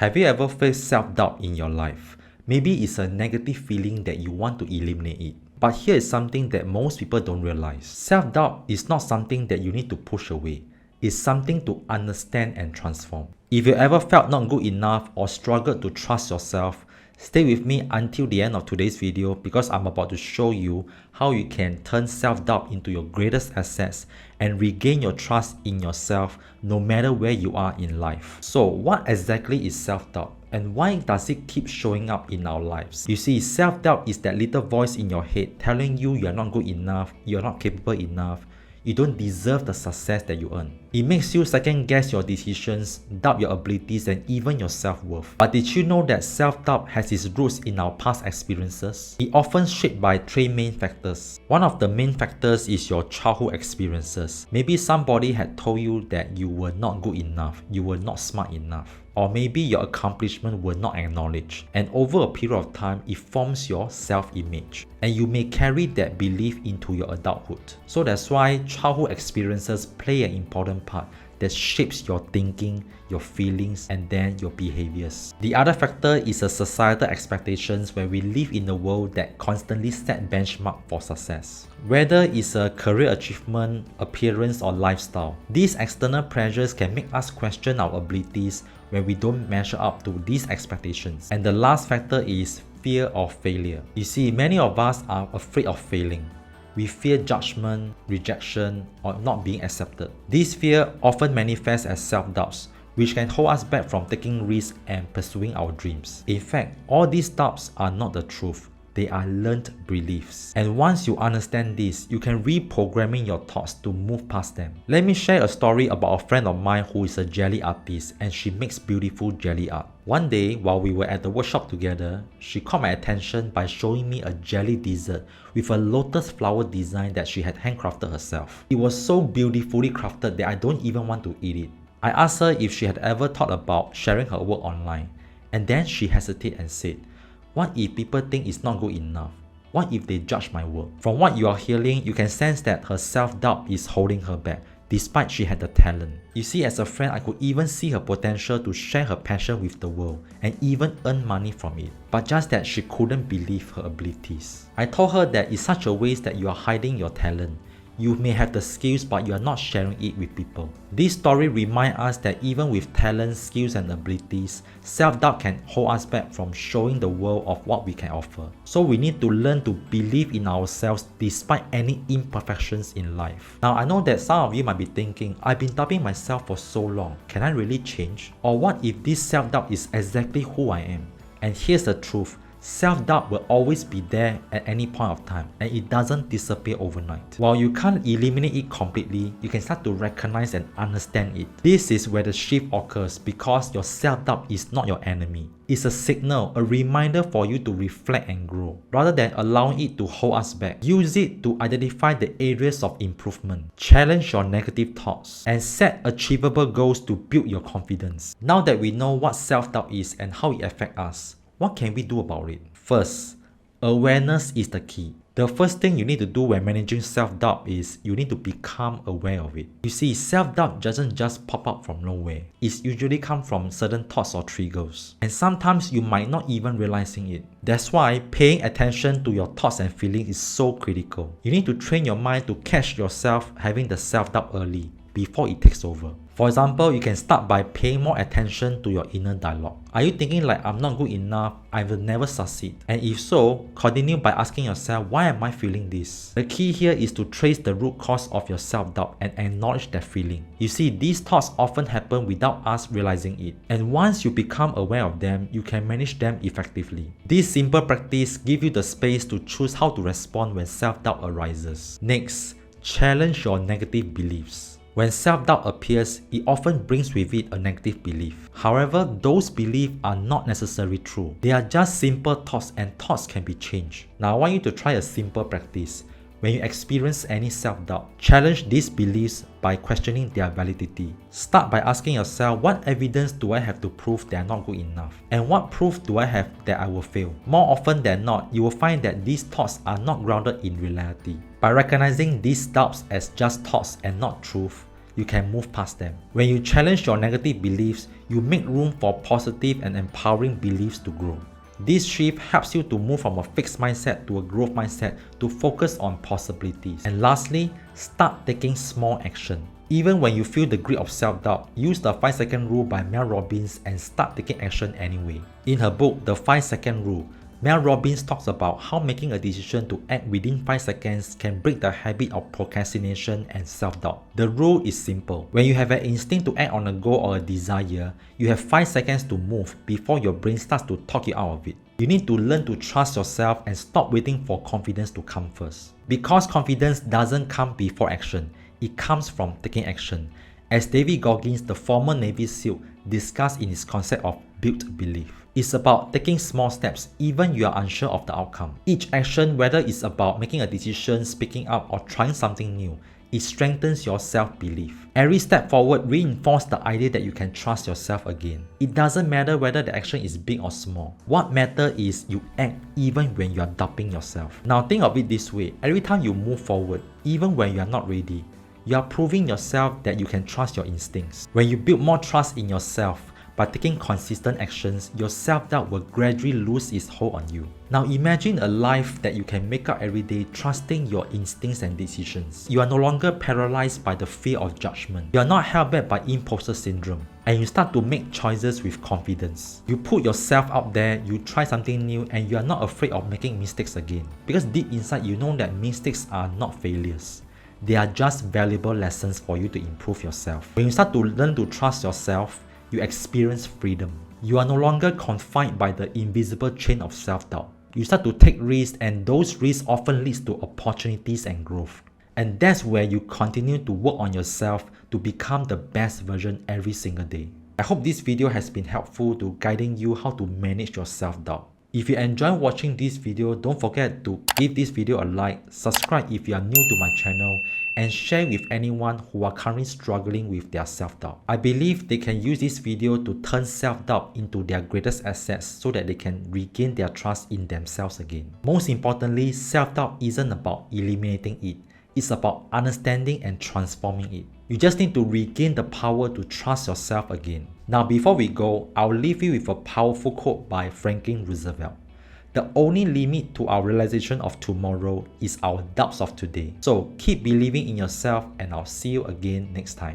Have you ever faced self-doubt in your life? Maybe it's a negative feeling that you want to eliminate it. But here is something that most people don't realize. Self-doubt is not something that you need to push away. It's something to understand and transform. If you ever felt not good enough or struggled to trust yourself, stay with me until the end of today's video because I'm about to show you how you can turn self-doubt into your greatest assets and regain your trust in yourself no matter where you are in life. So what exactly is self-doubt? And why does it keep showing up in our lives? You see, self-doubt is that little voice in your head telling you you're not good enough, you're not capable enough, you don't deserve the success that you earn. It makes you second guess your decisions, doubt your abilities and even your self-worth. But did you know that self-doubt has its roots in our past experiences? It often shaped by three main factors. One of the main factors is your childhood experiences. Maybe somebody had told you that you were not good enough, you were not smart enough. Or maybe your accomplishments were not acknowledged, and over a period of time it forms your self-image, and you may carry that belief into your adulthood. So that's why childhood experiences play an important part that shapes your thinking, your feelings, and then your behaviors. The other factor is a societal expectations where we live in a world that constantly set benchmark for success. Whether it's a career achievement, appearance, or lifestyle, these external pressures can make us question our abilities when we don't measure up to these expectations. And the last factor is fear of failure. You see, many of us are afraid of failing. We fear judgment, rejection, or not being accepted. This fear often manifests as self-doubts, which can hold us back from taking risks and pursuing our dreams. In fact, all these doubts are not the truth. They are learned beliefs. And once you understand this, you can reprogramming your thoughts to move past them. Let me share a story about a friend of mine who is a jelly artist and she makes beautiful jelly art. One day, while we were at the workshop together, she caught my attention by showing me a jelly dessert with a lotus flower design that she had handcrafted herself. It was so beautifully crafted that I don't even want to eat it. I asked her if she had ever thought about sharing her work online, and then she hesitated and said, "What if people think it's not good enough? What if they judge my work?" From what you are hearing, you can sense that her self-doubt is holding her back, despite she had the talent. You see, as a friend, I could even see her potential to share her passion with the world and even earn money from it. But just that she couldn't believe her abilities. I told her that it's such a waste that you are hiding your talent. You may have the skills but you are not sharing it with people. This story reminds us that even with talent, skills and abilities, self-doubt can hold us back from showing the world of what we can offer. So we need to learn to believe in ourselves despite any imperfections in life. Now I know that some of you might be thinking, I've been doubting myself for so long, can I really change? Or what if this self-doubt is exactly who I am? And here's the truth. Self-doubt will always be there at any point of time and it doesn't disappear overnight. While you can't eliminate it completely, you can start to recognize and understand it. This is where the shift occurs because your self-doubt is not your enemy. It's a signal, a reminder for you to reflect and grow. Rather than allowing it to hold us back, use it to identify the areas of improvement, challenge your negative thoughts, and set achievable goals to build your confidence. Now that we know what self-doubt is and how it affects us, what can we do about it? First, awareness is the key. The first thing you need to do when managing self-doubt is you need to become aware of it. You see, self-doubt doesn't just pop up from nowhere. It usually comes from certain thoughts or triggers. And sometimes you might not even realizing it. That's why paying attention to your thoughts and feelings is so critical. You need to train your mind to catch yourself having the self-doubt early, before it takes over. For example, you can start by paying more attention to your inner dialogue. Are you thinking like, I'm not good enough, I will never succeed? And if so, continue by asking yourself, why am I feeling this? The key here is to trace the root cause of your self-doubt and acknowledge that feeling. You see, these thoughts often happen without us realizing it. And once you become aware of them, you can manage them effectively. This simple practice gives you the space to choose how to respond when self-doubt arises. Next, challenge your negative beliefs. When self-doubt appears, it often brings with it a negative belief. However, those beliefs are not necessarily true. They are just simple thoughts and thoughts can be changed. Now I want you to try a simple practice. When you experience any self-doubt, challenge these beliefs by questioning their validity. Start by asking yourself, what evidence do I have to prove they are not good enough? And what proof do I have that I will fail? More often than not, you will find that these thoughts are not grounded in reality. By recognizing these doubts as just thoughts and not truth, you can move past them. When you challenge your negative beliefs, you make room for positive and empowering beliefs to grow. This shift helps you to move from a fixed mindset to a growth mindset to focus on possibilities. And lastly, start taking small action. Even when you feel the grip of self-doubt, use the 5-second rule by Mel Robbins and start taking action anyway. In her book, The 5-Second Rule, Mel Robbins talks about how making a decision to act within 5 seconds can break the habit of procrastination and self-doubt. The rule is simple. When you have an instinct to act on a goal or a desire, you have 5 seconds to move before your brain starts to talk you out of it. You need to learn to trust yourself and stop waiting for confidence to come first. Because confidence doesn't come before action, it comes from taking action. As David Goggins, the former Navy SEAL, discussed in his concept of built belief. It's about taking small steps even you are unsure of the outcome. Each action, whether it's about making a decision, speaking up, or trying something new, it strengthens your self-belief. Every step forward reinforces the idea that you can trust yourself again. It doesn't matter whether the action is big or small. What matters is you act even when you are doubting yourself. Now think of it this way. Every time you move forward, even when you are not ready, you are proving yourself that you can trust your instincts. When you build more trust in yourself, by taking consistent actions, your self-doubt will gradually lose its hold on you. Now imagine a life that you can make up every day trusting your instincts and decisions. You are no longer paralyzed by the fear of judgment. You are not held back by imposter syndrome. And you start to make choices with confidence. You put yourself out there, you try something new, and you are not afraid of making mistakes again. Because deep inside you know that mistakes are not failures. They are just valuable lessons for you to improve yourself. When you start to learn to trust yourself, you experience freedom. You are no longer confined by the invisible chain of self-doubt. You start to take risks, and those risks often lead to opportunities and growth. And that's where you continue to work on yourself to become the best version every single day. I hope this video has been helpful to guiding you how to manage your self-doubt. If you enjoy watching this video, don't forget to give this video a like, subscribe if you are new to my channel, and share with anyone who are currently struggling with their self-doubt. I believe they can use this video to turn self-doubt into their greatest assets so that they can regain their trust in themselves again. Most importantly, self-doubt isn't about eliminating it. It's about understanding and transforming it. You just need to regain the power to trust yourself again. Now before we go, I'll leave you with a powerful quote by Franklin Roosevelt. The only limit to our realization of tomorrow is our doubts of today. So keep believing in yourself, and I'll see you again next time.